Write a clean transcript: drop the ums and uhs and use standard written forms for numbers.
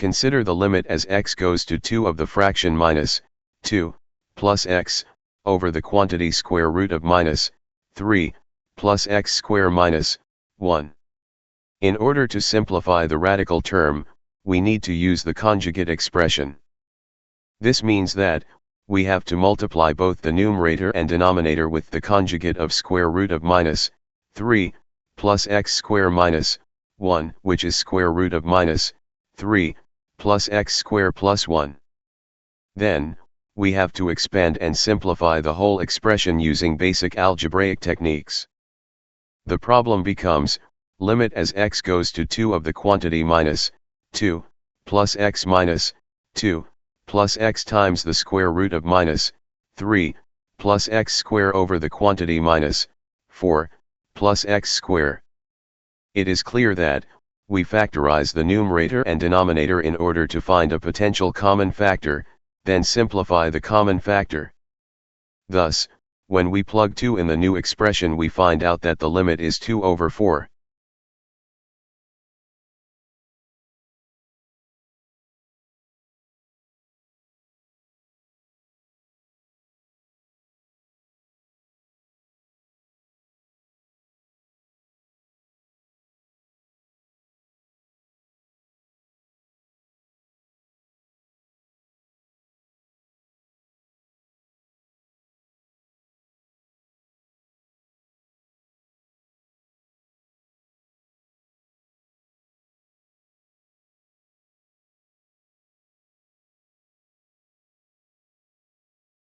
Consider the limit as x goes to 2 of the fraction minus 2 plus x over the quantity square root of minus 3 plus x square minus 1. In order to simplify the radical term, we need to use the conjugate expression. This means that we have to multiply both the numerator and denominator with the conjugate of square root of minus 3 plus x square minus 1, which is square root of minus 3 plus x square plus 1. Then, we have to expand and simplify the whole expression using basic algebraic techniques. The problem becomes, limit as x goes to 2 of the quantity minus 2 plus x minus 2 plus x times the square root of minus 3 plus x square over the quantity minus 4 plus x square. It is clear that we factorize the numerator and denominator in order to find a potential common factor, then simplify the common factor. Thus, when we plug 2 in the new expression, we find out that the limit is 2 over 4.